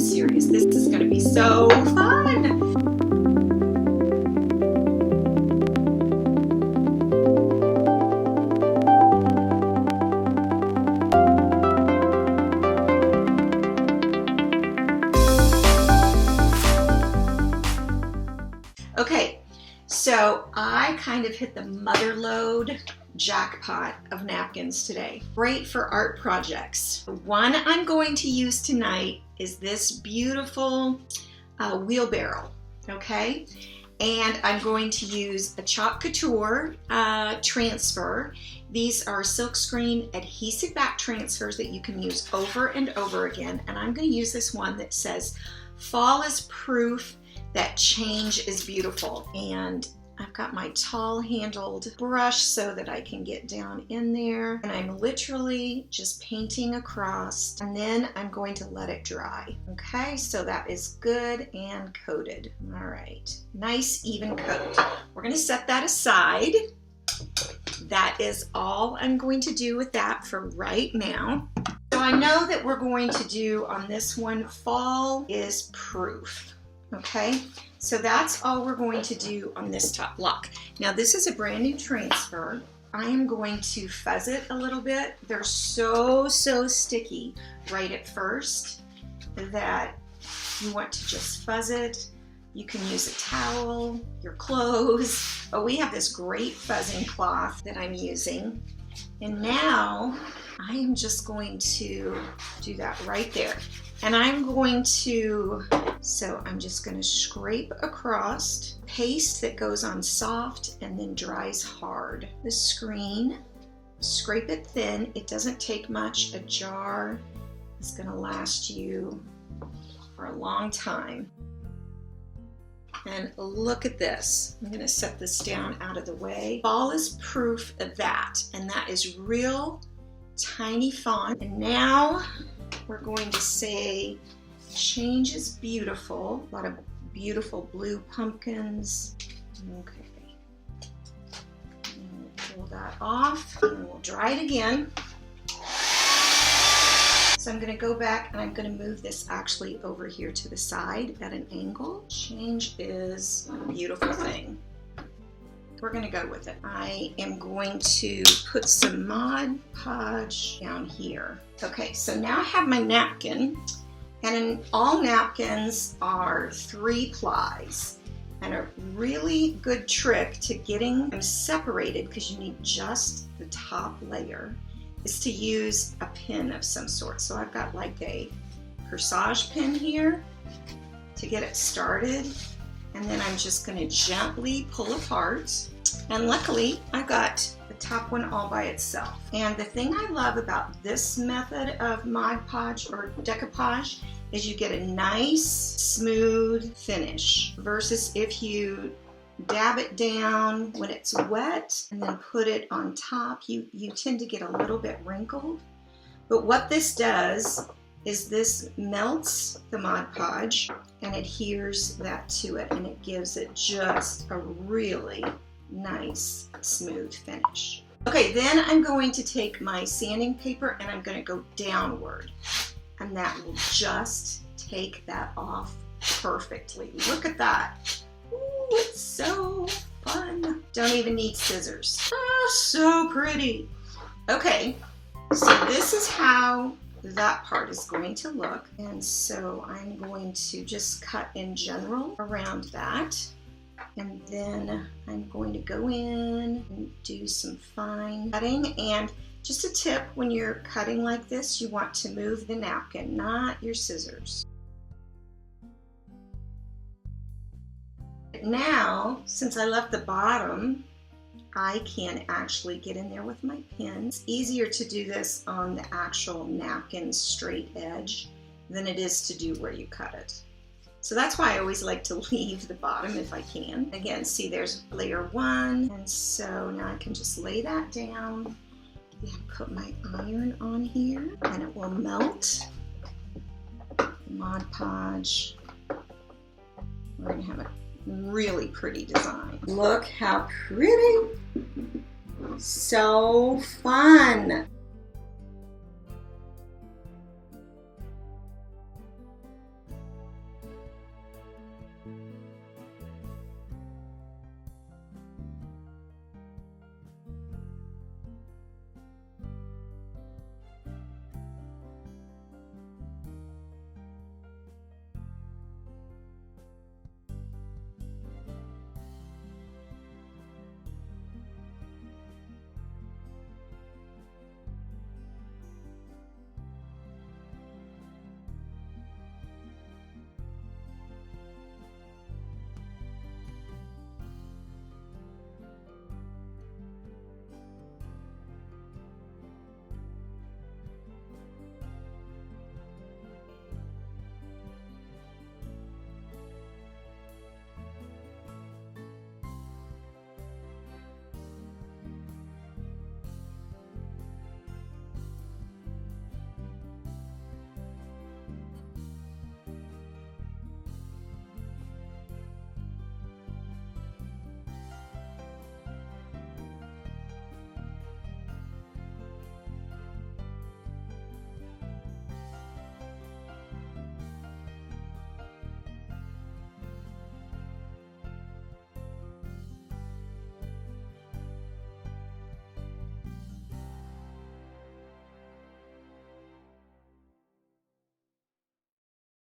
serious. This is going to be so fun. Okay, so I kind of hit the mother lode jackpot of napkins today. Great for art projects. The one I'm going to use tonight is this beautiful wheelbarrow, okay? And I'm going to use a Chalk Couture transfer. These are silkscreen adhesive back transfers that you can use over and over again. And I'm going to use this one that says, "Fall is proof that change is beautiful." And I've got my tall handled brush so that I can get down in there, and I'm literally just painting across, and then I'm going to let it dry. Okay, so that is good and coated. All right, nice even coat. We're going to set that aside. That is all I'm going to do with that for right now. So I know that we're going to do on this one, fall is proof. Okay, so that's all we're going to do on this top block. Now this is a brand new transfer. I am going to fuzz it a little bit. They're so sticky right at first that you want to just fuzz it. You can use a towel, your clothes, but we have this great fuzzing cloth that I'm using. And now I am just going to do that right there. And I'm going to, so I'm just going to scrape across, paste that goes on soft and then dries hard. The screen, scrape it thin. It doesn't take much. A jar is going to last you for a long time. And look at this. I'm going to set this down out of the way. Fall is proof of that. And that is real tiny font. And now we're going to say, change is beautiful. A lot of beautiful blue pumpkins. Okay. And we'll pull that off and we'll dry it again. So I'm going to go back and I'm going to move this actually over here to the side at an angle. Change is a beautiful thing. We're going to go with it. I am going to put some Mod Podge down here. Okay, so now I have my napkin, and all napkins are 3 plies. And a really good trick to getting them separated, because you need just the top layer, is to use a pin of some sort. So I've got like a corsage pin here to get it started. And then I'm just going to gently pull apart. And luckily, I got the top one all by itself. And the thing I love about this method of Mod Podge or decoupage is you get a nice, smooth finish versus if you dab it down when it's wet and then put it on top, you tend to get a little bit wrinkled. But what this does is this melts the Mod Podge and adheres that to it, and it gives it just a really nice smooth finish. Okay, then I'm going to take my sanding paper and I'm going to go downward, and that will just take that off perfectly. Look at that. Ooh, it's so fun. Don't even need scissors. Oh, so pretty. Okay, so this is how that part is going to look, and so I'm going to just cut in general around that, and then I'm going to go in and do some fine cutting. And just a tip, when you're cutting like this, you want to move the napkin, not your scissors. Now, since I left the bottom, I can actually get in there with my pin. It's easier to do this on the actual napkin straight edge than it is to do where you cut it. So that's why I always like to leave the bottom if I can. Again, see, there's layer 1, and so now I can just lay that down and put my iron on here, and it will melt. Mod Podge. We're gonna have a really pretty design. Look how pretty. So fun.